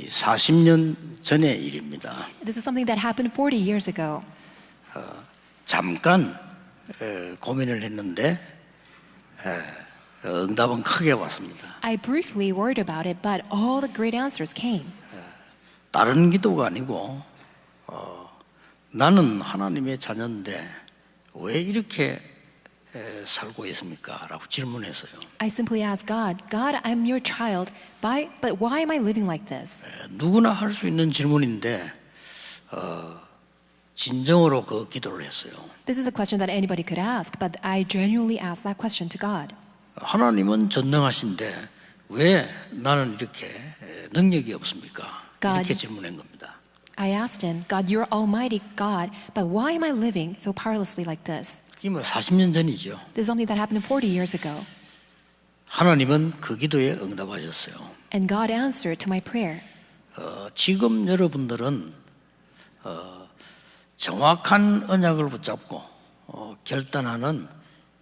40년 전의 일입니다. This is something that happened 40 years ago. 잠깐 고민을 했는데 응답은 크게 왔습니다. I briefly worried about it, but all the great answers came. 다른 기도가 아니고 나는 하나님의 자녀인데 왜 이렇게 살고 있습니까? 라고 질문했어요. I simply asked God, God, I'm your child, but why am I living like this? 누구나 할 수 있는 질문인데 진정으로 그 기도를 했어요. This is a question that anybody could ask, but I genuinely asked that question to God. 하나님은 전능하신데 왜 나는 이렇게 능력이 없습니까? 이렇게 질문한 겁니다. I asked him, God, you're almighty God, but why am I living so powerlessly like this? 이게 뭐 40년 전이죠. This is something that happened 40 years ago. 하나님은 그 기도에 응답하셨어요. And God answered to my prayer. 지금 여러분들은 정확한 언약을 붙잡고 결단하는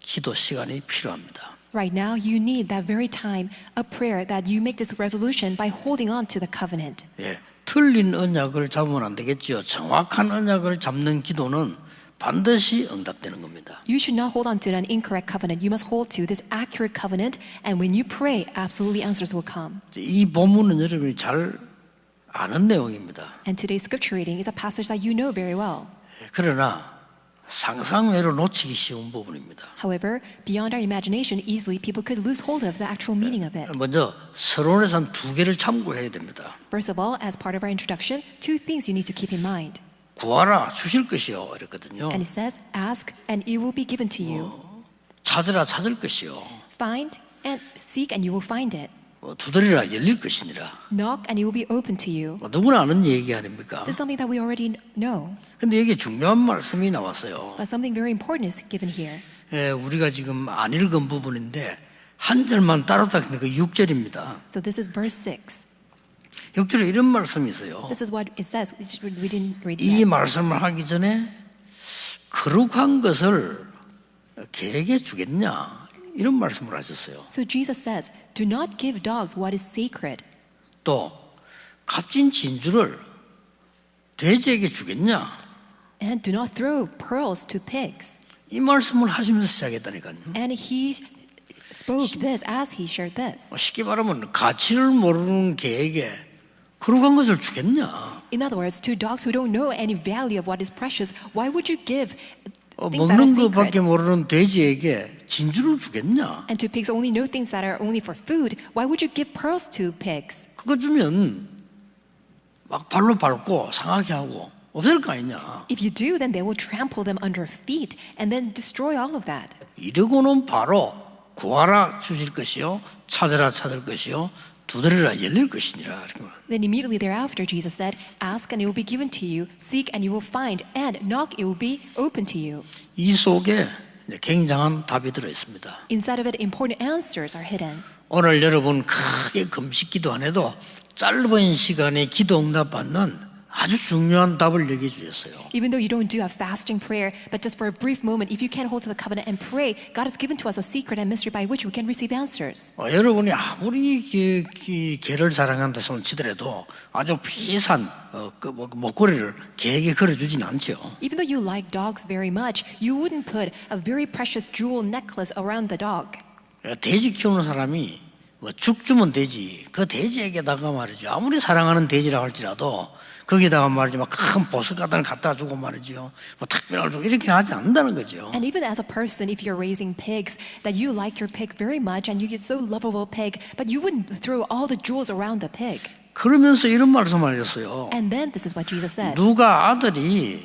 기도 시간이 필요합니다. Right now, you need that very time of prayer that you make this resolution by holding on to the covenant. 예, 틀린 언약을 잡으면 안 되겠지요. 정확한 언약을 잡는 기도는 반드시 응답되는 겁니다. You should not hold on to an incorrect covenant. You must hold to this accurate covenant, and when you pray, absolutely answers will come. 이 본문은 여러분이 잘 아는 내용입니다. And today's scripture reading is a passage that you know very well. 그러나 상상외로 놓치기 쉬운 부분입니다. However, beyond our imagination, easily people could lose hold of the actual meaning of it. 먼저 서론에서 한 두 개를 참고해야 됩니다. First of all, as part of our introduction, two things you need to keep in mind. 구하라 주실 것이요 이랬거든요. And it says, ask and it will be given to you. 찾으라 찾을 것이요. Find and seek and you will find it. 두드리라 열릴 것이니라. Knock and it will be open to you. 누구나 아는 얘기 아닙니까? This is something that we already know. 근데 여기 중요한 말씀이 나왔어요. But something very important is given here. 우리가 지금 안 읽은 부분인데 한 절만 따로 딱그 6절입니다. So this is verse 6. 6절에 이런 말씀이 있어요. This is what it says. We didn't read 이 that. 말씀을 하기 전에 거룩한 것을 개에게 주겠냐 이런 말씀을 하셨어요. So Jesus says, do not give dogs what is sacred. 또 값진 진주를 돼지에게 주겠냐 And do not throw pearls to pigs. 이 말씀을 하시면서 시작했다니까요. And he spoke this as he shared this. 쉽게 말하면 가치를 모르는 개에게 거룩한 것을 주겠냐. In other words, to dogs who don't know any value of what is precious, why would you give things that are 먹는 sacred? 것밖에 모르는 돼지에게 진주를 주겠냐. And to pigs only know things that are only for food, why would you give pearls to pigs? 그거 주면 막 발로 밟고 상하게 하고 없앨 거 아니냐. If you do, then they will trample them under feet and then destroy all of that. 이러고는 바로 구하라 주실 것이요 찾으라 찾을 것이요 두드리라 열릴 것이니라. Then immediately thereafter, Jesus said, ask and it will be given to you, seek and you will find, and knock it will be open to you. 이 속에 굉장한 답이 들어 있습니다. Inside of it, important answers are hidden. 오늘 여러분 크게 금식기도 안 해도 짧은 시간에 기도 응답 받는 아주 중요한 답을 얘기해 주셨어요. Even though you don't do a fasting prayer, but just for a brief moment, if you can't hold to the covenant and pray, God has given to us a secret and mystery by which we can receive answers. 여러분이 아무리 개를 사랑한다 손 치더라도 아주 비싼 목걸이를 개에게 걸어주진 않죠. Even though you like dogs very much, you wouldn't put a very precious jewel necklace around the dog. 돼지 키우는 사람이 죽 주면 돼지 그 돼지에게다가 말이죠. 아무리 사랑하는 돼지라 할지라도 거기다가 말이죠. 큰 보석 같은 걸 갖다 주고 말이죠. 특별한 주고 이렇게는 하지 않는다는 거죠. And even as a person, if you're raising pigs, that you like your pig very much and you get so lovable pig, but you wouldn't throw all the jewels around the pig. 그러면서 이런 말씀을 하셨어요. And then this is what Jesus said. 누가 아들이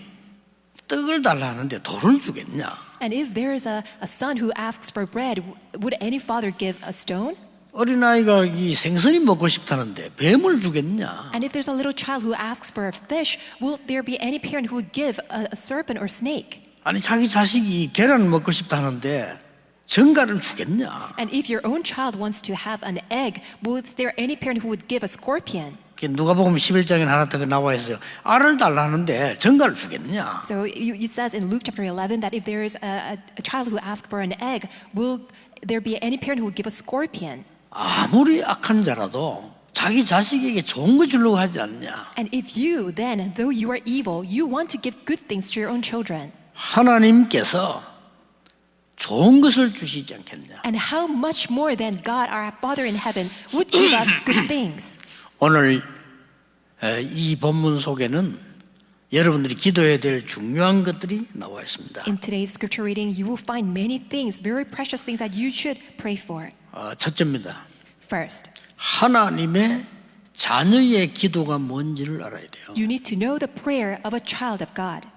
떡을 달라는데 돌을 주겠냐? And if there is a son who asks for bread, would any father give a stone? 어린아이가 이 생선이 먹고 싶다는데 뱀을 주겠냐? And if there's a little child who asks for a fish, will there be any parent who would give a serpent or snake? 아니 자기 자식이 계란을 먹고 싶다는데 전갈을 주겠냐? And if your own child wants to have an egg, is there any parent who would give a scorpion? 누가복음 11장에 하나 더 나와 있어요. 알을 달라는데 전갈을 주겠냐? So it says in Luke chapter 11 that if there is a child who asks for an egg, will there be any parent who would give a scorpion? 아무리 악한 자라도 자기 자식에게 좋은 거 주려고 하지 않냐? And if you then, though you are evil, you want to give good things to your own children, 하나님께서 좋은 것을 주시지 않겠냐? and how much more than God, our Father in heaven, would give us good things. 오늘 이 본문 속에는 여러분들이 기도해야 될 중요한 것들이 나와 있습니다. In today's scripture reading, you will find many things, very precious things that you should pray for. 첫째입니다. First, 하나님의 자녀의 기도가 뭔지를 알아야 돼요. you need to know the prayer of a child of God.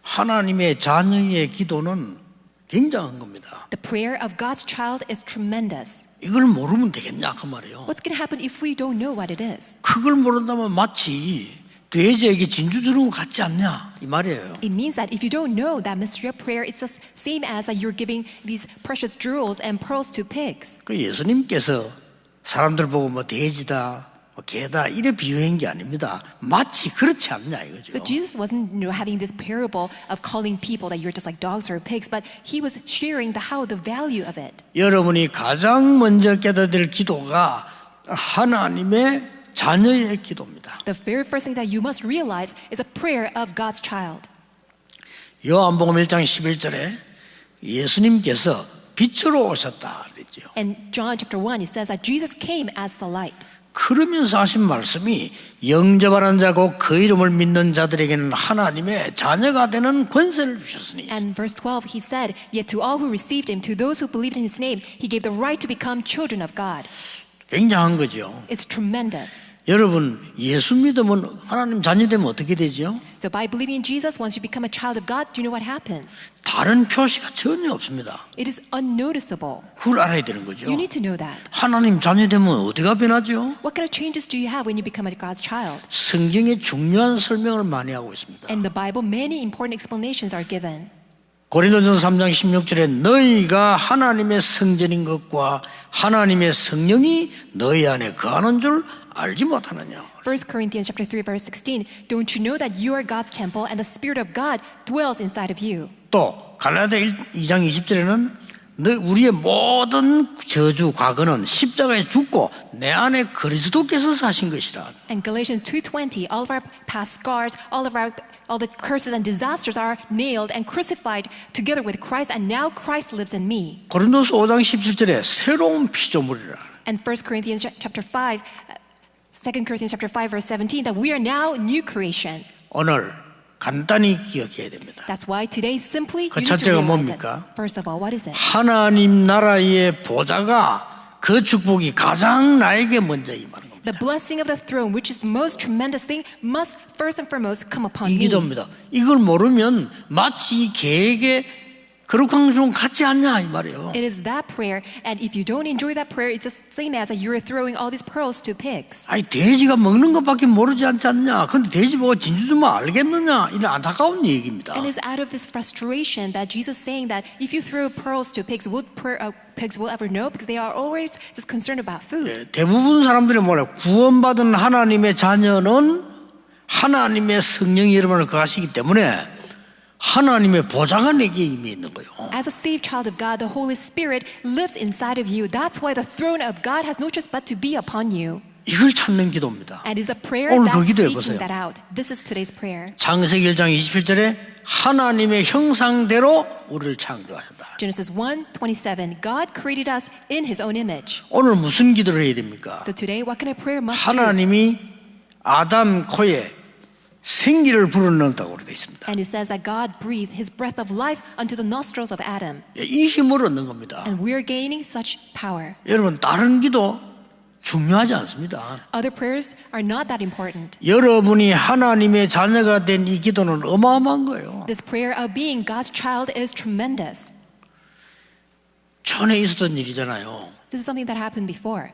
하나님의 자녀의 기도는 굉장한 겁니다. The prayer of God's child is tremendous. 이걸 모르면 되겠냐 그 말이에요. What's going to happen if we don't know what it is? 그걸 모른다면 마치 돼지에게 진주 주는 것 같지 않냐 이 말이에요. It means that if you don't know that mystery of prayer, it's the same as that you're giving these precious jewels and pearls to pigs. 그 예수님께서 사람들 보고 뭐 돼지다, 뭐 개다 이래 비유한 게 아닙니다. 마치 그렇지 않냐 이거죠. But Jesus wasn't having this parable of calling people that you're just like dogs or pigs, but he was sharing the value of it. 여러분이 가장 먼저 깨닫아야 될 기도가 하나님의 자녀의 기도입니다. The very first thing that you must realize is a prayer of God's child. 요한복음 1장 11절에 예수님께서 빛으로 오셨다 그랬죠. And John chapter 1, it says that Jesus came as the light. 그러면서 하신 말씀이 영접하는 자고 그 이름을 믿는 자들에게는 하나님의 자녀가 되는 권세를 주셨으니. And verse 12, he said, yet to all who received him, to those who believed in his name, he gave the right to become children of God. 굉장한 거죠. It's tremendous. 여러분 예수 믿으면 하나님 자녀 되면 어떻게 되죠? So by believing in Jesus, once you become a child of God, do you know what happens? 다른 표시가 전혀 없습니다. It is unnoticeable. 그걸 알아야 되는 거죠. You need to know that. 하나님 자녀 되면 어디가 변하죠? What kind of changes do you have when you become a God's child? 성경에 중요한 설명을 많이 하고 있습니다. In the Bible, many important explanations are given. 고린도전서 3장 16절에 너희가 하나님의 성전인 것과 하나님의 성령이 너희 안에 거하는 줄 알지 못하느냐. 1 Corinthians chapter 3 verse 16, don't you know that you are God's temple and the Spirit of God dwells inside of you? 또 갈라디아 2장 20절에는 우리의 모든 저주 과거는 십자가에 죽고 내 안에 그리스도께서 사신 것이라. And Galatians 2:20, all of our past scars, all the curses and disasters are nailed and crucified together with Christ, and now Christ lives in me. 고린도서 5장 17절에 새로운 피조물이라. And 1 Corinthians chapter 5, 2 Corinthians chapter 5 verse 17, that we are now new creation. 오늘 간단히 기억해야 됩니다. That's why today simply 그 you need to 첫째가 realize it. 뭡니까? First of all, what is it? 하나님 나라의 보좌가 그 축복이 가장 나에게 먼저 임하는 겁니다. The blessing of the throne, which is the most tremendous thing, must first and foremost come upon 이 me. 기도입니다. 이걸 모르면 마치 이 계획에 거룩한 좀 같지 않냐 이 말이에요. It is that prayer, and if you don't enjoy that prayer, it's the same as that you are throwing all these pearls to pigs. 아니 돼지가 먹는 것밖에 모르지 않지 않냐. 근데 돼지 보고 진주 주면 알겠느냐. 이런 안타까운 얘기입니다. And it's out of this frustration that Jesus is saying that if you throw pearls to pigs, pigs will ever know? Because they are always just concerned about food. 대부분 사람들이 뭐래? 구원받은 하나님의 자녀는 하나님의 성령이 여러분을 거하시기 때문에 하나님의 보좌가 내게 임해 있는 거예요. As a saved child of God, the Holy Spirit lives inside of you. That's why the throne of God has no choice but to be upon you. 이걸 찾는 기도입니다. And it's a prayer 오늘 that's 그 기도해 seeking 보세요. that out. This is today's prayer. 창세기 1장 27절에 하나님의 형상대로 우리를 창조하셨다. Genesis 1:27. God created us in His own image. 오늘 무슨 기도를 해야 됩니까? So today, what kind of prayer must do? 하나님이 아담 코에 생기를 불어넣었다고 되어 있습니다. And it says that God breathed His breath of life unto the nostrils of Adam. 이 힘을 얻는 겁니다. And we're gaining such power. 여러분 다른 기도 중요하지 않습니다. Other prayers are not that important. 여러분이 하나님의 자녀가 된 이 기도는 어마어마한 거예요. This prayer of being God's child is tremendous. 전에 있었던 일이잖아요. This is something that happened before.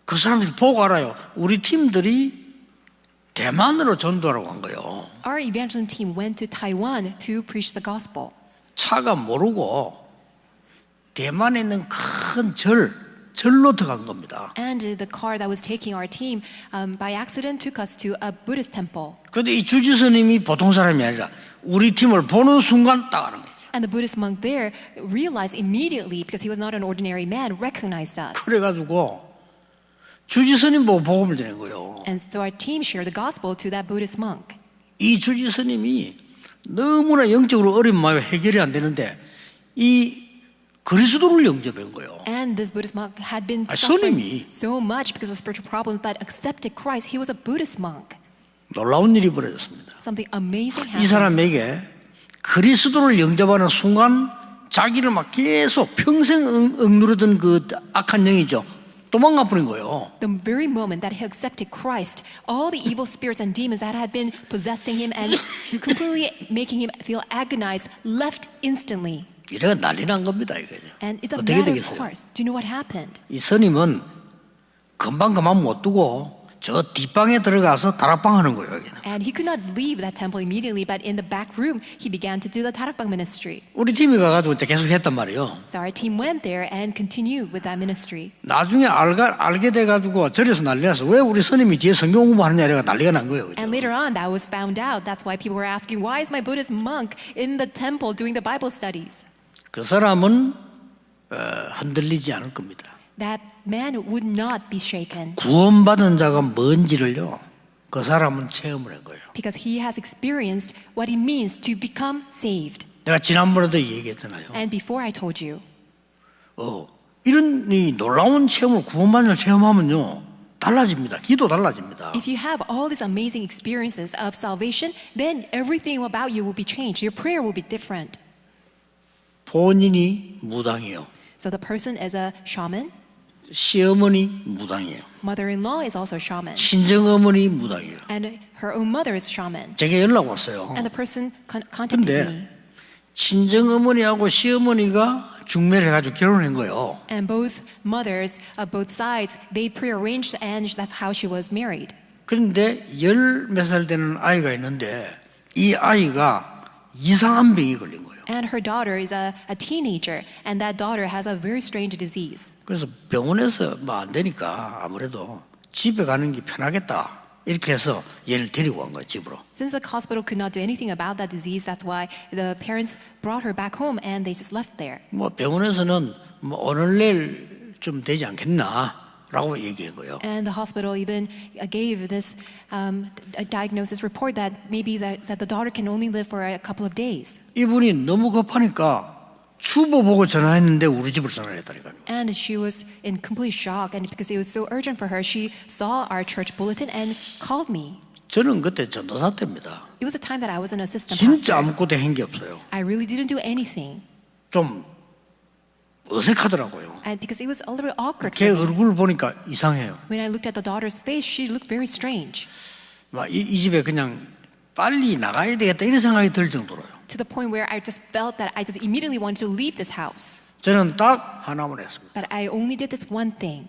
그 사람들이 보고 알아요. 우리 팀들이 대만으로 전도하러 간 거예요. Our evangelism team went to Taiwan to preach the gospel. 차가 모르고 대만에 있는 큰 절로 들어간 겁니다. And the car that was taking our team by accident took us to a Buddhist temple. 그런데 이 주지스님이 보통 사람이 아니라 우리 팀을 보는 순간 딱 하는 거죠. And the Buddhist monk there realized immediately, because he was not an ordinary man, recognized us. 그래가지고 주지스님 보고 복음을 전한 거예요. And so our team shared the gospel to that Buddhist monk. 이 주지스님이 너무나 영적으로 어린 마음에 해결이 안 되는데 이 그리스도를 영접한 거예요. And this Buddhist monk had been 아, suffering 스님이. so much because of spiritual problems, but accepted Christ. He was a Buddhist monk. 놀라운 일이 벌어졌습니다. Something amazing 이 happened. 사람에게 그리스도를 영접하는 순간 자기를 막 계속 평생 억누르던 그 악한 영이죠. 도망가 버린 거예요. The very moment that he accepted Christ, all the evil spirits and demons that had been possessing him and completely making him feel agonized left instantly. 이래가 난리 난 겁니다. 이거죠. And it's a 어떻게 matter of 되겠어요? course. Do you know what happened? 이 스님은 금방 그만 못 두고 저 뒷방에 들어가서 다락방 하는 거예요. 여기는. And he could not leave that temple immediately, but in the back room, he began to do the Tarakbang ministry. 우리 팀이 가가지고 이제 계속 했단 말이에요. So our team went there and continued with that ministry. 나중에 알게 돼가지고 절에서 난리 나서 왜 우리 스님이 뒤에 성경 공부하느냐 이래가 난리가 난 거예요. 그죠? And later on, that was found out. That's why people were asking, why is my Buddhist monk in the temple doing the Bible studies? 그 사람은 흔들리지 않을 겁니다. That man would not be shaken 구원받은 자가 뭔지를요, 그 사람은 체험을 한 거예요. because he has experienced what it means to become saved. 내가 지난번에도 얘기했잖아요. And before I told you, 이런 이 놀라운 체험을 구원받은 자 체험하면요, 달라집니다. 기도 달라집니다. if you have all these amazing experiences of salvation, then everything about you will be changed. Your prayer will be different. 본인이 무당이에요. So the person is a shaman. 시어머니 무당이에요. Mother-in-law is also a shaman. 친정어머니 무당이에요. And her own mother is a shaman. 제게 연락 왔어요. And the person contacted 근데 me. 친정어머니하고 시어머니가 중매를 해가지고 결혼한 거예요. And both mothers of both sides, they prearranged and that's how she was married. 그런데 10몇 살 되는 아이가 있는데 이 아이가 이상한 병이 걸린 거예요. And her daughter is a teenager, and that daughter has a very strange disease. 그래서 병원에서 뭐 안 되니까 아무래도 집에 가는 게 편하겠다. 이렇게 해서 얘를 데리고 간 거예요, 집으로. Since the hospital could not do anything about that disease, that's why the parents brought her back home and they just left there. 뭐 병원에서는 뭐 오늘 내일 좀 되지 않겠나 라고 얘기한 거예요. And the hospital even gave this a diagnosis report that maybe that the daughter can only live for a couple of days. 이분이 너무 급하니까 추보 보고 전화했는데 우리 집으로 전화를 했다니까요. And she was in complete shock, and because it was so urgent for her, she saw our church bulletin and called me. 저는 그때 전도사 때입니다. It was a time that I was an assistant 진짜 pastor. 아무것도 한 게 없어요. I really didn't do anything, 좀 어색하더라고요. and because it was a little bit awkward 걔 for me. 얼굴을 보니까 이상해요. When I looked at the daughter's face, she looked very strange, 막 이 집에 그냥 빨리 나가야 되겠다 이런 생각이 들 정도로요. to the point where I just felt that I just immediately wanted to leave this house. 저는 딱 하나만 했습니다. But I only did this one thing.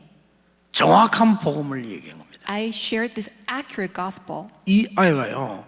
정확한 복음을 얘기한 겁니다. I shared this accurate gospel. 이 아이가요,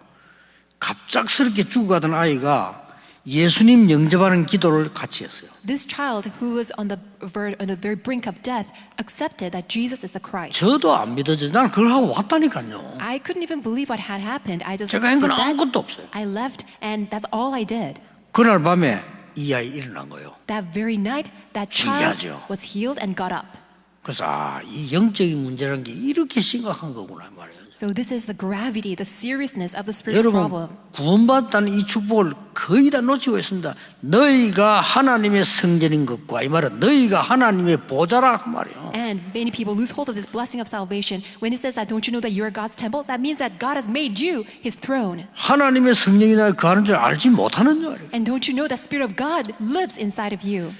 갑작스럽게 죽어가던 아이가 예수님 영접하는 기도를 같이 했어요. This child who was on the very brink of death accepted that Jesus is the Christ. 저도 안 믿어져. 난 그걸 하고 왔다니까요. I couldn't even believe what had happened. I just 제가 한 건 did that. 아무것도 없어요. I left, and that's all I did. 그날 밤에 이 아이 일어난 거예요. That very night, that child 신기하죠. was healed and got up. 그래서 이 영적인 문제라는 게 이렇게 심각한 거구나 말이에요. So this is the gravity, the seriousness of the spiritual 여러분 problem. 구원받았다는 이 축복을 거의 다 놓치고 있습니다. 너희가 하나님의 성전인 것과 이 말은 너희가 하나님의 보좌라 그 말이에요. And many people lose hold of this blessing of salvation. When it says that, don't you know that you are God's temple? That means that God has made you His throne. 하나님의 성령이나 거하는 줄 알지 못하는 줄 알아요. And don't you know that Spirit of God lives inside of you?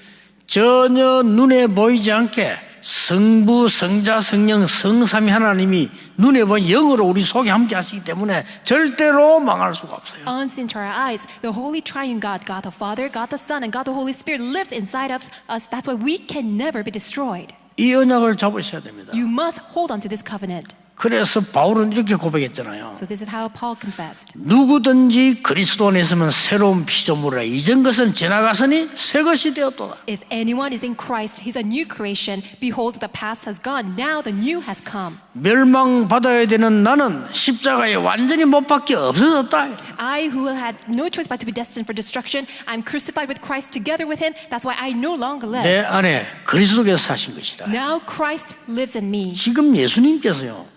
전혀 눈에 보이지 않게 성부, 성자, 성령, 성삼위 하나님이 눈에 보이는 영으로 우리 속에 함께 하시기 때문에 절대로 망할 수가 없어요. Unseen to our eyes, the Holy Triune God, God the Father, God the Son, and God the Holy Spirit lives inside of us. That's why we can never be destroyed. 이 언약을 잡으셔야 됩니다. You must hold on to this covenant. 그래서 바울은 이렇게 고백했잖아요. So this is how Paul confessed. 누구든지 그리스도 안에 있으면 새로운 피조물이라. 이전 것은 지나갔으니 새 것이 되었도다. If anyone is in Christ, he's a new creation. Behold, the past has gone. Now the new has come. 멸망받아야 되는 나는 십자가에 완전히 못 박혀 없어졌다. I, who had no choice but to be destined for destruction, I'm crucified with Christ together with him. That's why I no longer live. 내 안에 그리스도께서 사신 것이다. Now Christ lives in me. 지금 예수님께서요,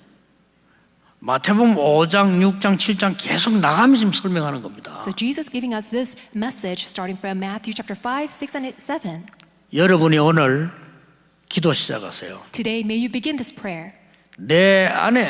마태복음 5장, 6장, 7장 계속 나가면서 지금 설명하는 겁니다. So Jesus giving us this message starting from Matthew chapter 5, 6, and 7. 여러분이 오늘 기도 시작하세요. Today, may you begin this prayer. 내 안에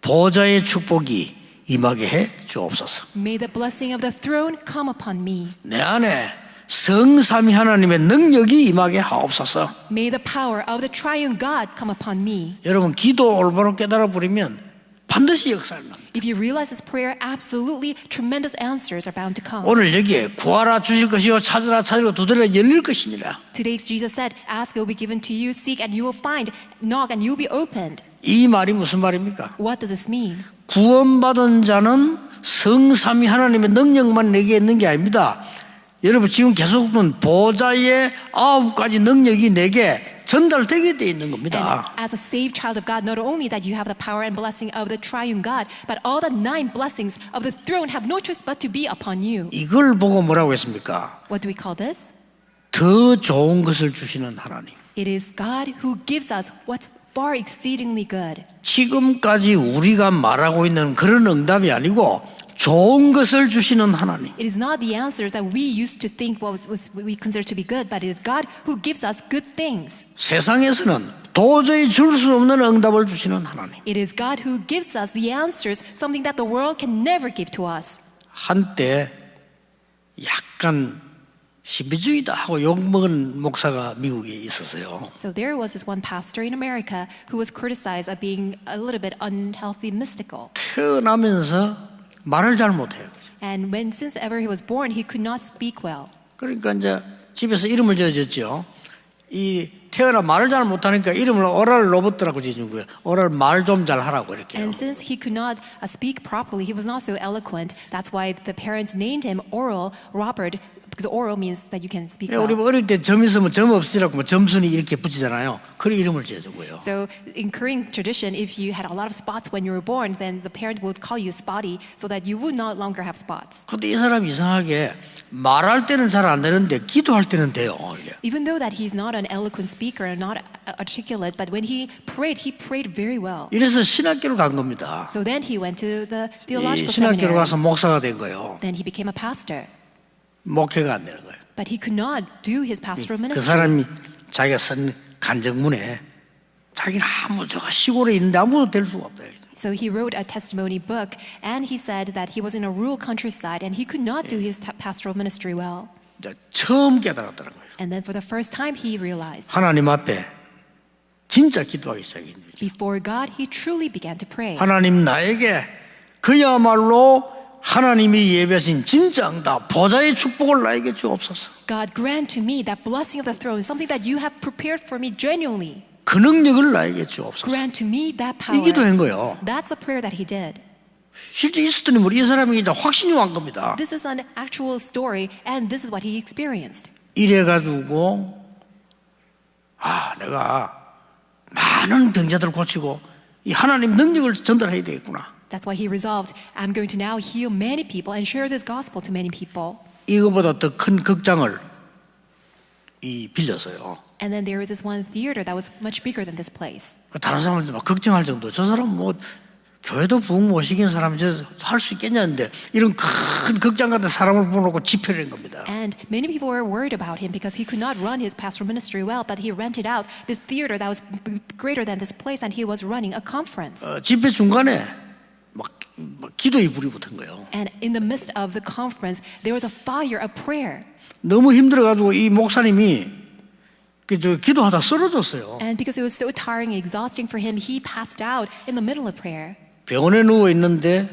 보좌의 축복이 임하게 해 주옵소서. May the blessing of the throne come upon me. 내 안에 성삼위 하나님의 능력이 임하게 하옵소서. May the power of the triune God come upon me. 여러분 기도 올바로 깨달아 버리면 반드시 역사를 납니다. If you realize this prayer, absolutely tremendous answers are bound to come. 오늘 여기에 구하라 주실 것이요 찾으라 찾으라 두드려 열릴 것입니다. Today, Jesus said, "Ask, it will be given to you. Seek, and you will find. Knock, and you will be opened." 이 말이 무슨 말입니까? What does this mean? 구원받은 자는 성삼위 하나님의 능력만 내게 있는 게 아닙니다. 여러분 지금 계속 본 보좌의 9가지 능력이 내게 전달되게 돼 있는 And 겁니다. as a saved child of God, not only that you have the power and blessing of the triune God, but all the 9 blessings of the throne have no choice but to be upon you. 이걸 보고 뭐라고 했습니까? What do we call this? 더 좋은 것을 주시는 하나님. It is God who gives us what's far exceedingly good. 지금까지 우리가 말하고 있는 그런 응답이 아니고 좋은 것을 주시는 하나님. It is not the answers that we used to think what we consider to be good, but it is God who gives us good things. 세상에서는 도저히 줄 수 없는 응답을 주시는 하나님. It is God who gives us the answers, something that the world can never give to us. 한때 약간 신비주의다 하고 욕먹은 목사가 미국에 있었어요. So there was this one pastor in America who was criticized of being a little bit unhealthy mystical. 태어나면서 말을 잘 못해요. And when since ever he was born, he could not speak well. 그러니까 이제 집에서 이름을 지어줬죠. 이 태어나 말을 잘 못하니까 이름을 오랄 로버트라고 지어준 거예요. 오랄 말 좀 잘 하라고 이렇게. And since he could not speak properly, he was not so eloquent. That's why the parents named him Oral Robert, because oral means that you can speak 우리 well. 어릴 때 점 있으면 점 없으라고 뭐 점순이 이렇게 붙이잖아요. 그런 이름을 지어준 거예요. So in Korean tradition, if you had a lot of spots when you were born, then the parent would call you spotty so that you would no longer have spots. 근데 이 사람이 이상하게 말할 때는 잘 안 되는데 기도할 때는 돼요. 이게. Even though that he's not an eloquent speaker and not articulate, but when he prayed very well. 이래서 신학교를 간 겁니다. So then he went to the 이 theological 신학교로 seminary. 가서 목사가 된 거예요. Then he became a pastor. 목회가 안 되는 거예요. But he could not do his pastoral 그 ministry. 사람이 자기가 쓴 간증문에 자기는 아무 저 시골에 있는데 아무도 될 수가 없다. So he wrote a testimony book, and he said that he was in a rural countryside and he could not do his pastoral ministry well. 이제 처음 깨달았다는 거예요. And then for the first time, he realized 하나님 앞에 진짜 기도하기 시작했죠. before God, he truly began to pray. 하나님 나에게 그야말로 하나님이 예배하신 진짜 응답 보좌의 축복을 나에게 주옵소서. God, grant to me that blessing of the throne, something that you have prepared for me genuinely. 그 능력을 나에게 주옵소서. Grant to me that power. 이 기도한 거예요. That's the prayer that he did. 실제 있었더니 우리 이 사람이 이제 확신이 온 겁니다. This is an actual story, and this is what he experienced. 이래가지고 내가 많은 병자들을 고치고 이 하나님 능력을 전달해야 되겠구나. That's why he resolved, I'm going to now heal many people and share this gospel to many people. 이거보다 더 큰 극장을 빌렸어요. And then there was this one theater that was much bigger than this place. 다른 사람들 막 걱정할 정도. 저 사람 뭐 교회도 부흥 못 시킨 사람이 할 수 있겠냐는데 이런 큰 극장 같은 사람을 부어놓고 집회를 한 겁니다. And many people were worried about him because he could not run his pastoral ministry well, but he rented out the theater that was greater than this place, and he was running a conference. 집회 중간에 막 기도의 불이 붙은 거예요. And in the midst of the conference, there was a fire of prayer. 너무 힘들어가지고 이 목사님이 기도하다 쓰러졌어요. And because it was so tiring and exhausting for him, he passed out in the middle of prayer. 병원에 누워 있는데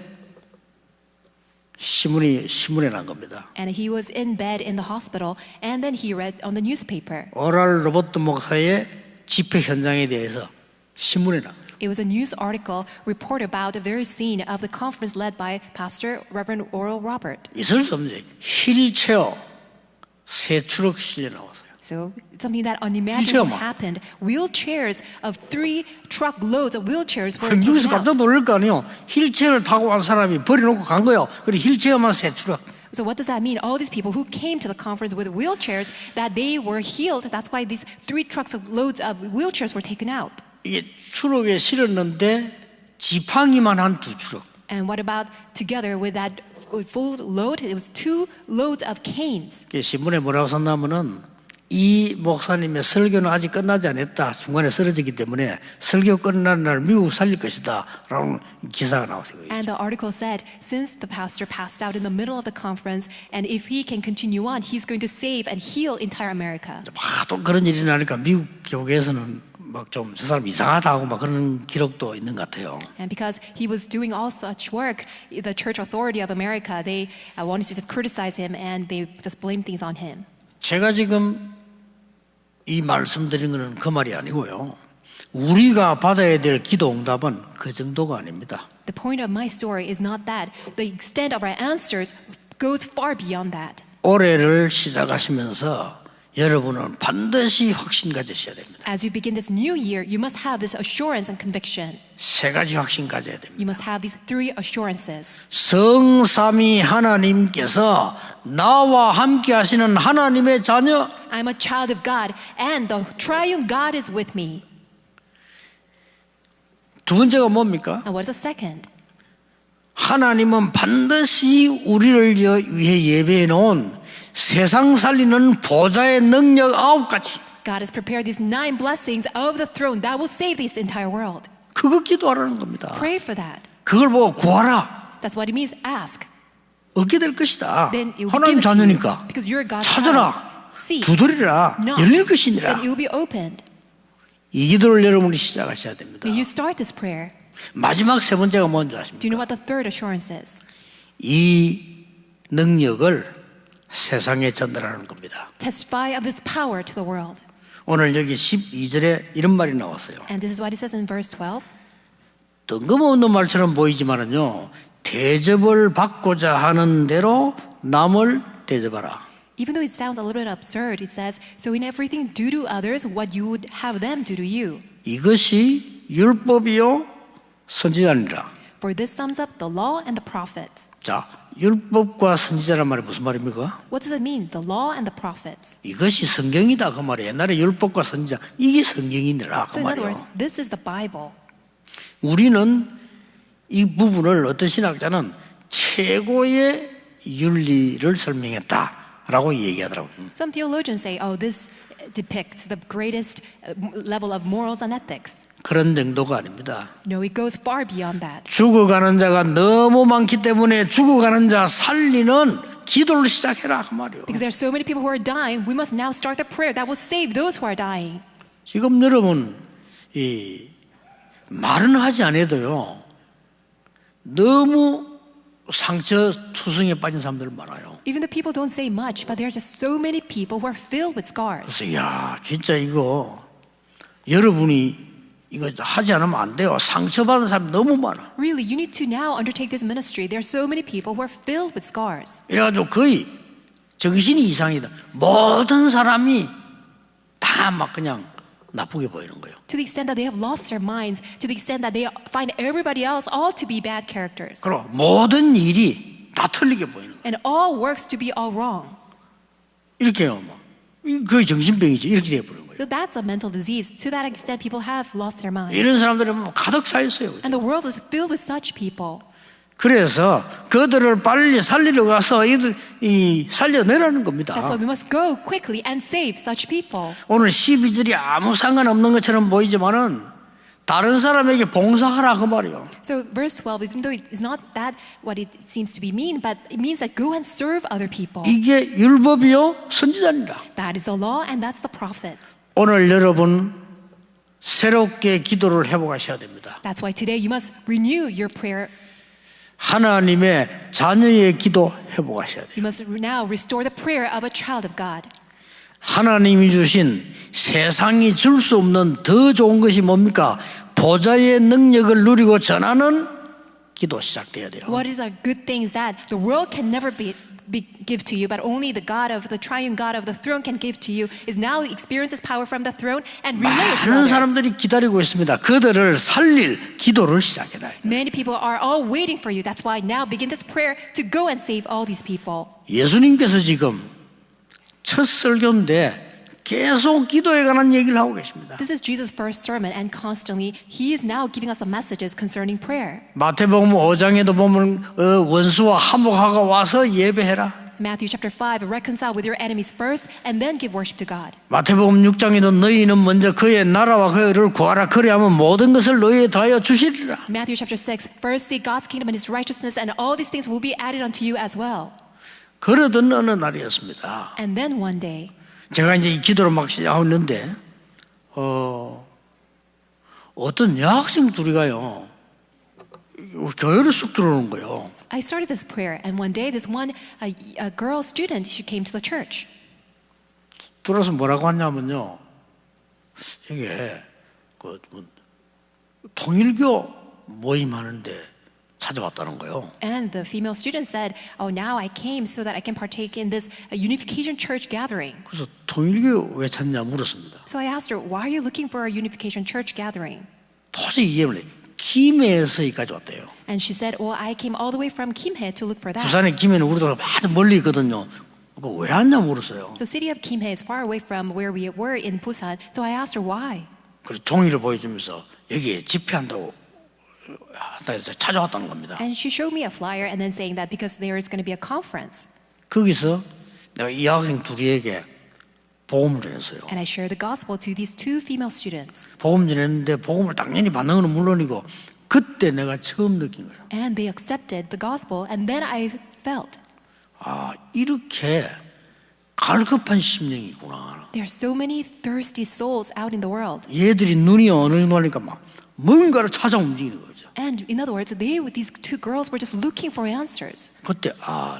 신문에 난 겁니다. And he was in bed in the hospital, and then he read on the newspaper 오랄 로버트 목사의 집회 현장에 대해서 신문에 난 거예요. It was a news article report about the very scene of the conference led by Pastor Reverend Oral Robert. 있을 수 없는 휠체어 세 트럭 실려 나왔어요. So something that unimaginable 휠체어만. happened. Wheelchairs of 3 truckloads of wheelchairs were 미국에서 taken out. 깜짝 놀랄 거 아니에요. 휠체어를 타고 간 사람이 버려놓고 간 거예요. 그리고 휠체어만 세 트럭. So what does that mean? All these people who came to the conference with wheelchairs, that they were healed. That's why these 3 trucks of loads of wheelchairs were taken out. 이게 트럭에 실었는데 지팡이만 한 2트럭. And what about together with that full load? It was 2 loads of canes. 신문에 뭐라고 썼냐면은 이 목사님의 설교는 아직 끝나지 않았다. 중간에 쓰러졌기 때문에 설교 끝나는 날 미국 살릴 것이다. 라는 기사가 나왔어요. And the article said, since the pastor passed out in the middle of the conference, and if he can continue on, he's going to save and heal entire America. 또 그런 일이 나니까 미국 교회에서는 막 좀 저 사람 이상하다 하고 막 그런 기록도 있는 것 같아요. And because he was doing all such work, the church authority of America, they wanted to just criticize him and they just blame things on him. 제가 지금 이 말씀드린 거는 그 말이 아니고요. 우리가 받아야 될 기도 응답은 그 정도가 아닙니다. The point of my story is not that. The extent of our answers goes far beyond that. 올해를 시작하시면서 여러분은 반드시 확신 가지셔야 됩니다. As you begin this new year, you must have this assurance and conviction. 세 가지 확신 가져야 됩니다. You must have these 3 assurances. 성삼위 하나님께서 나와 함께 하시는 하나님의 자녀. I'm a child of God, and the triune God is with me. 두 번째가 뭡니까? And what is the second? 하나님은 반드시 우리를 위해 예배해 놓은 세상 살리는 보좌의 능력 9가지. God has prepared these 9 blessings of the throne that will save this entire world. 그거 기도하라는 겁니다. Pray for that. 그걸 보고 구하라. That's what it means, ask. 얻게 될 것이다. Then it will be 하나님 given to you. 자녀니까. Because you're God's 찾아라. child. Seek. 두드리라. Knock. 열릴 것이니라. Then it will be opened. 이 기도를 여러분이 시작하셔야 됩니다. Then you start this prayer. 마지막 세 번째가 뭔지 아십니까? Do you know what the third assurance is? 이 능력을 세상에 전달하는 겁니다. Testify of this power to the world. 오늘 여기 12절에 이런 말이 나왔어요. And this is what it says in verse 12. 뜬금없는 말처럼 보이지만은요, 대접을 받고자 하는 대로 남을 대접하라. Even though it sounds a little bit absurd, it says, so in everything do to others what you would have them do to you. 이것이 율법이요 선지자니라. For this sums up the law and the prophets. 자, 율법과 선지자란 말이 무슨 말입니까? What does it mean, the law and the prophets? 이것이 성경이다 그 말이에요. 옛날에 율법과 선지자 이게 성경이니라 그 So in other words, 말이에요. this is the Bible. 우리는 이 부분을 어떤 신학자는 최고의 윤리를 설명했다라고 얘기하더라고요. Some theologians say, oh, this depicts the greatest level of morals and ethics. 그런 정도가 아닙니다. No, it goes far beyond that. 죽어가는 자가 너무 많기 때문에 죽어가는 자 살리는 기도를 시작해라 그 말이에요. Because there are so many people who are dying, we must now start the prayer that will save those who are dying. 지금 여러분 이 말은 하지 않아도요. 너무 상처 투성에 빠진 사람들 많아요. Even the people don't say much, but there are just so many people who are filled with scars. 그래서 야 진짜 이거 여러분이 이거 하지 않으면 안 돼요. 상처받은 사람이 너무 많아. Really, you need to now undertake this ministry. There are so many people who are filled with scars. 이래가지고 거의 정신이 이상이다. 모든 사람이 다 막 그냥 나쁘게 보이는 거예요. To the extent that they have lost their minds, to the extent that they find everybody else all to be bad characters. 그리고 모든 일이 다 틀리게 보이는 거예요. And all works to be all wrong. 이렇게요. 거의 정신병이지. 이렇게 돼버린 거예요. So that's a mental disease. To that extent, people have lost their minds. 이런 사람들은 뭐 가득 차 있어요. And the world is filled with such people. 그래서 그들을 빨리 살리러 가서 이들 살려내라는 겁니다. That's why we must go quickly and save such people. 오늘 12절이 아무 상관없는 것처럼 보이지만은 다른 사람에게 봉사하라 그 말이에요. So verse 12, even though it's not that what it seems to be mean, but it means that go and serve other people. 이게 율법이요 선지자입니다. That is the law and that's the prophets. 오늘 여러분 새롭게 기도를 회복하셔야 됩니다. That's why today you must renew your prayer. 하나님의 자녀의 기도 회복하셔야 돼요. You must now restore the prayer of a child of God. 하나님이 주신 세상이 줄 수 없는 더 좋은 것이 뭡니까? 보좌의 능력을 누리고 전하는 기도 시작돼야 돼요. What is a good thing is that the world can never give to you, but only the God of the triune God of the throne can give to you, is now experiences power from the throne and relay it to 많은 others. 사람들이 기다리고 있습니다. 그들을 살릴 기도를 시작해라. Many people are all waiting for you. That's why now begin this prayer to go and save all these people. 예수님께서 지금 첫 설교인데 계속 기도에 관한 얘기를 하고 계십니다. This is Jesus' first sermon, and constantly he is now giving us the messages concerning prayer. 마태복음 5장에도 보면 원수와 화목하고 와서 예배해라. Matthew chapter 5, reconcile with your enemies first and then give worship to God. 마태복음 6장에도 너희는 먼저 그의 나라와 그를 구하라. 그리하면 모든 것을 너희에 더하여 주시리라. Matthew chapter 6, first seek God's kingdom and his righteousness, and all these things will be added unto you as well. 그러던 어느 날이었습니다. And then one day, 제가 이제 이 기도를 막 시작하고 있는데 어떤 여학생 둘이가요 우리 교회를 쑥 들어오는 거예요. I started this prayer, and one day this one a girl student, she came to the church. 들어서 뭐라고 하냐면요, 이게 그 통일교 모임하는데 찾아왔다는 거예요. And the female student said, "Oh, now I came so that I can partake in this unification church gathering." 그래서 통일교 왜 찾냐 물었습니다. So I asked her, "Why are you looking for a unification church gathering?" 도저히 이해를 해. 김해에서까지 왔대요. And she said, "Well, I came all the way from Kimhae to look for that." 부산의 김해는 우리도 아주 멀리 있거든요. 왜 왔냐 물었어요. So city of Kimhae is far away from where we were in Busan. So I asked her why. 그래서 종이를 보여주면서 여기에 집회한다고 해서 찾아왔다는 겁니다. And she showed me a flyer and then saying that because there is going to be a conference. 거기서 내가 이 학생 둘이에게 복음을 전했어요. And I shared the gospel to these two female students. 복음 전했는데 복음을 당연히 받는 건 물론이고 그때 내가 처음 느낀 거예요. And they accepted the gospel, and then I felt 아, 이렇게 갈급한 심령이구나. there are so many thirsty souls out in the world. 얘들이 눈이 어느 정도 하니까 막 뭔가를 찾아 움직이는 거죠. And in other words, these two girls were just looking for answers. 그때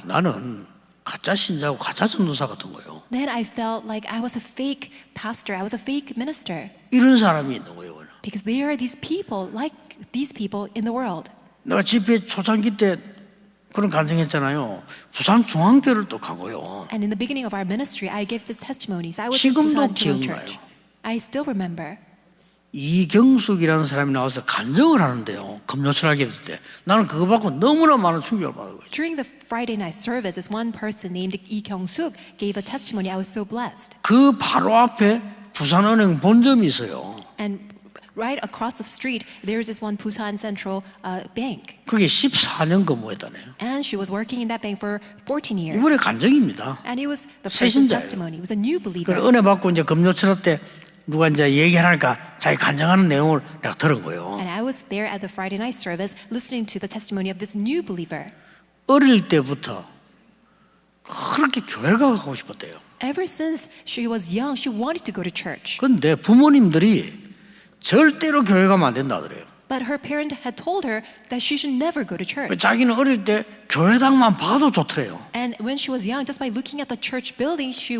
나는 가짜 신자고 가짜 전도사 같은 거예요. Then I felt like I was a fake pastor, I was a fake minister. 이런 사람이 있는 거예요. Because there are these people like these people in the world. 내가 집회 초창기 때 그런 간증했잖아요. 부산 중앙교를 또 가고요. And in the beginning of our ministry, I gave these testimonies. I was in 지금도 Busan Jewel 기억나요. Church. I still remember. 이경숙이라는 사람이 나와서 간증을 하는데요. 금요철학기 때 나는 그거 받고 너무나 많은 충격을 받은 거죠. During the Friday night service, this one person named Lee Kyung-suk gave a testimony. I was so blessed. 그 바로 앞에 부산은행 본점이 있어요. And right across the street, there is this one Busan Central Bank. 그게 14년 근무했다네요. And she was working in that bank for 14 years. 이번에 간증입니다. And it was the person's 새신자예요. testimony. It was a new believer. 그래 은혜 받고 이제 금요철학 때 누가 이제 얘기하니까 자기 간증하는 내용을 내가 들은 거예요. And I was there at the Friday night service listening to the testimony of this new believer. 어릴 때부터 그렇게 교회가 가고 싶었대요. Ever since she was young, she wanted to go to church. 그런데 부모님들이 절대로 교회 가면 안 된다 그래요. But her parent had told her that she should never go to church. 자기는 어릴 때 교회당만 봐도 좋더래요. And when she was young, just by looking at the church building, she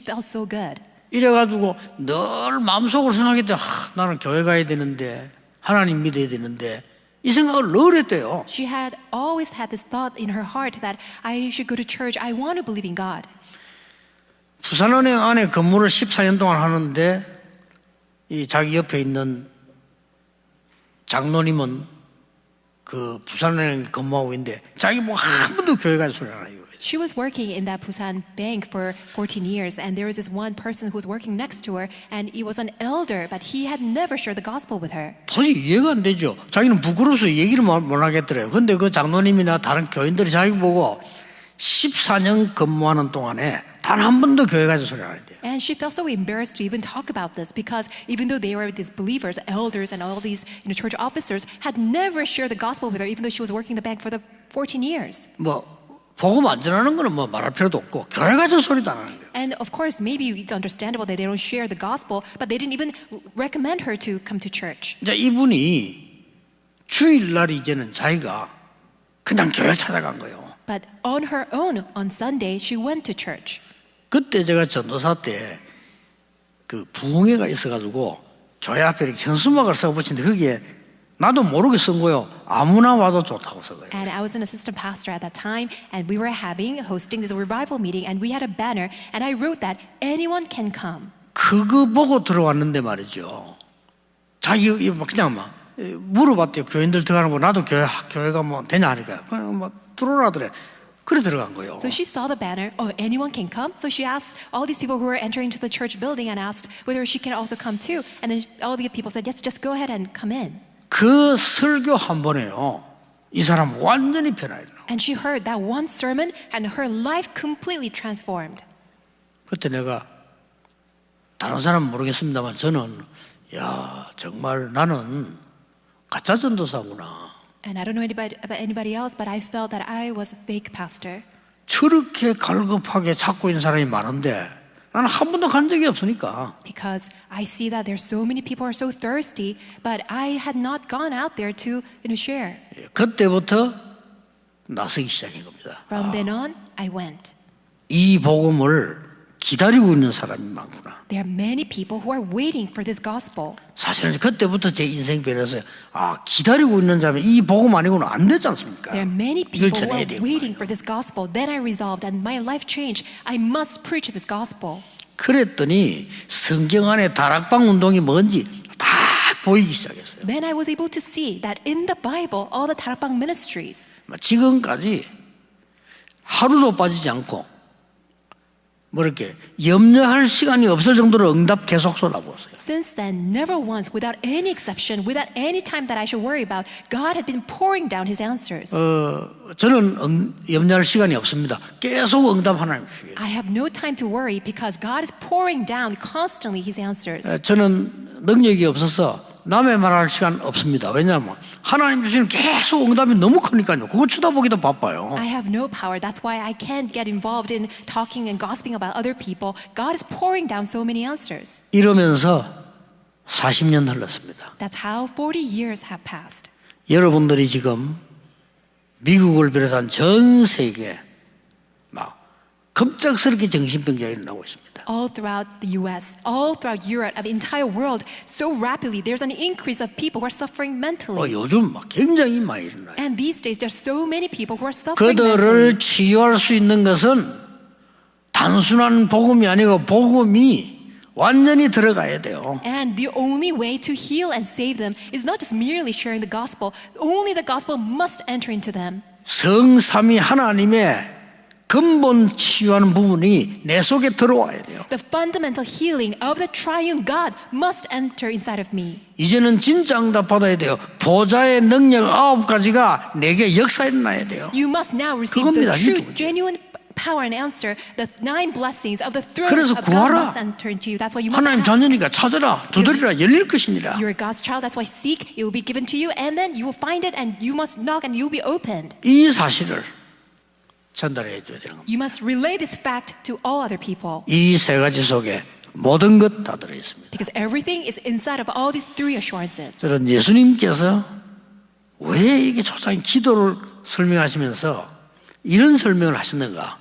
felt so good. 이래가지고 늘 마음속으로 생각했대. 나는 교회 가야 되는데 하나님 믿어야 되는데 이 생각을 늘 했대요. She had always had this thought in her heart that I should go to church. I want to believe in God. 부산은행 안에 근무를 14년 동안 하는데 이 자기 옆에 있는 장로님은 그 부산은행 근무하고 있는데 자기 뭐 한 번도 교회 갈 소리 안 해요. She was working in that Busan bank for 14 years, and there was this one person who was working next to her, and he was an elder, but he had never shared the gospel with her. 도저히 이해가 안 되죠. 자기는 부끄러워서 얘기를 못 하겠더래요. 근데 그 장로님이나 다른 교인들이 자기 보고 14년 근무하는 동안에 단 한 번도 교회 가서 소리 안 했대요. And she felt so embarrassed to even talk about this because even though they were these believers, elders, and all these church officers had never shared the gospel with her, even though she was working in the bank for the 14 years. 뭐 복음 안 전하는 거는 뭐 말할 필요도 없고 교회 가서 소리도 안 하는 거예요. And of course, maybe it's understandable that they don't share the gospel, but they didn't even recommend her to come to church. 이제 이분이 주일날 이제는 자기가 그냥 교회를 찾아간 거예요. But on her own, on Sunday, she went to church. 그때 제가 전도사 때 그 부흥회가 있어가지고 교회 앞에 이렇게 현수막을 써 붙이는데 거기에 나도 모르게 쓴 거요. 아무나 와도 좋다고 써 거예요. And I was an assistant pastor at that time, and we were hosting this revival meeting, and we had a banner, and I wrote that anyone can come. 그거 보고 들어왔는데 말이죠. 자기 그냥 막 물어봤대요. 교인들 들어가는 거 나도 교회가 뭐 되냐 하니까 그냥 뭐 들어오라더래. 그래 들어간 거예요. So she saw the banner, oh, anyone can come? So she asked all these people who were entering into the church building and asked whether she can also come too. And then all the people said, yes, just go ahead and come in. 그 설교 한 번에요. 이 사람 완전히 변화해요. And she heard that one sermon and her life completely transformed. 그때 내가 다른 사람은 모르겠습니다만 저는 야 정말 나는 가짜 전도사구나. And I don't know about anybody else, but I felt that I was a fake pastor. 저렇게 갈급하게 찾고 있는 사람이 많은데 나는 한 번도 간 적이 없으니까. Because I see that there's so many people who are so thirsty, but I had not gone out there to share. 그때부터 나서기 시작한 겁니다. From then on, I went. 이 복음을 기다리고 있는 사람이 많구나. There are many people who are waiting for this gospel. 사실은 그때부터 제 인생 변해서 기다리고 있는 자면 이 복음 아니고는 안 되지 않습니까? There are many 이걸 people who 전해야 are 되고 waiting for this gospel. Then I resolved, and my life changed. I must preach this gospel. 그랬더니 성경 안에 다락방 운동이 뭔지 다 보이기 시작했어요. Then I was able to see that in the Bible, all the 다락방 ministries, 지금까지 하루도 빠지지 않고 뭐 이렇게 염려할 시간이 없을 정도로 응답 계속 쏟아부었어요. since then, never once, without any exception, without any time that I should worry about, God had been pouring down His answers. 저는 염려할 시간이 없습니다. 계속 응답 하나님 주시겠어요. I have no time to worry because God is pouring down constantly His answers. 저는 능력이 없어서 남의 말할 시간 없습니다. 왜냐하면 하나님 주시는 계속 응답이 너무 크니까요. 그거 쳐다보기도 바빠요. I have no power. That's why I can't get involved in talking and gossiping about other people. God is pouring down so many answers. 이러면서 40년 흘렀습니다. That's how 40 years have passed. 여러분들이 지금 미국을 비롯한 전 세계 막 급작스럽게 정신병자가 일어나고 있습니다. All throughout the US, all throughout Europe, the entire world, so rapidly, there's an increase of people who are suffering mentally. 요즘 막 굉장히 많이 일어나요. And these days, there's so many people who are suffering mentally. 그들을 치유할 수 있는 것은 단순한 복음이 아니고 복음이 완전히 들어가야 돼요. And the only way to heal and save them is not just merely sharing the gospel. Only the gospel must enter into them. 성삼위 하나님의 근본 치유하는 부분이 내 속에 들어와야 돼요. The fundamental healing of the triune God must enter inside of me. 이제는 진짜 응답 받아야 돼요. 보좌의 능력 9가지가 내게 역사에 나야 돼요. You must now receive 그겁니다. the true, 이게 genuine power and answer. The 9 blessings of the throne 그래서 of God 구하라. must enter into you. That's why you must 하나님 ask. 자녀니까 찾으라. 두드리라. 열릴 것이니라. You're God's child. That's why seek, it will be given to you. And then you will find it and you must knock and you will be opened. 이 사실을 전달해 줘야 되는 겁니다. You must relay this fact to all other people. 이 세 가지 속에 모든 것 다 들어 있습니다. Because everything is inside of all these 3 assurances. 저는 예수님께서 왜 이렇게 초창 기도를 설명하시면서 이런 설명을 하셨는가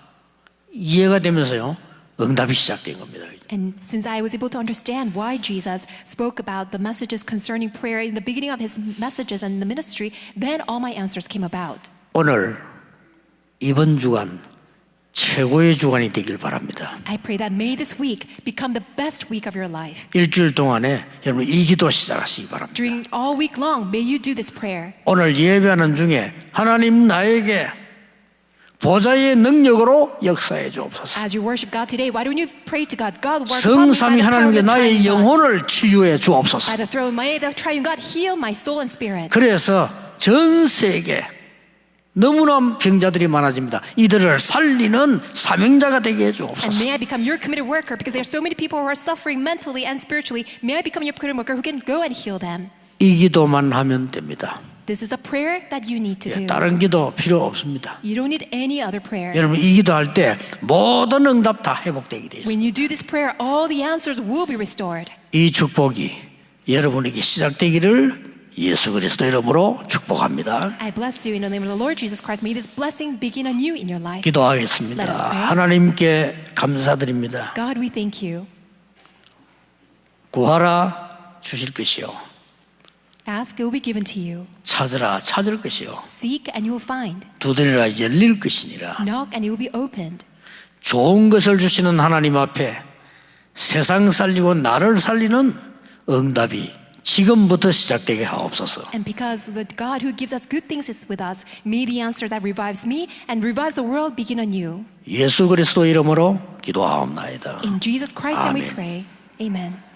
이해가 되면서요 응답이 시작된 겁니다. And since I was able to understand why Jesus spoke about the messages concerning prayer in the beginning of His messages and the ministry, then all my answers came about. 오늘 이번 주간 최고의 주간이 되길 바랍니다. I pray that may this week become the best week of your life. 일주일 동안에 여러분 이 기도 시작하시기 바랍니다. During all week long, may you do this prayer. 오늘 예배하는 중에 하나님 나에게 보좌의 능력으로 역사해 주옵소서. As you worship God today, why don't you pray to God? God, work upon me by 성삼위 the power of 하나님께 the 나의 triune God. 영혼을 치유해 주옵소서. By the throne, may the triune God heal my soul and spirit. 그래서 전 세계 너무나 병자들이 많아집니다. 이들을 살리는 사명자가 되게 해 And 주옵소서. may I become your committed worker because there are so many people who are suffering mentally and spiritually. May I become your committed worker who can go and heal them. 이 기도만 하면 됩니다. This is a prayer that you need to do. 다른 기도 필요 없습니다. You don't need any other prayer. 여러분 이 기도할 때 모든 응답 다 회복되게 돼 있습니다. When you do this prayer, all the answers will be restored. 이 축복이 여러분에게 시작되기를 예수 그리스도 이름으로 축복합니다. I bless you in the name of the Lord Jesus Christ. May this blessing begin anew in your life. 기도하겠습니다. Let us pray. 하나님께 감사드립니다. God, we thank you. 구하라 주실 것이요. Ask, it will be given to you. 찾으라 찾을 것이요. Seek, and you will find. 두드리라 열릴 것이니라. Knock, and it will be opened. 좋은 것을 주시는 하나님 앞에 세상 살리고 나를 살리는 응답이 지금부터 시작되게 하옵소서. And because the God who gives us good things is with us, may the answer that revives me and revives the world begin anew. 예수 그리스도 이름으로 기도하옵나이다. In Jesus Christ's name we 아멘. pray. Amen.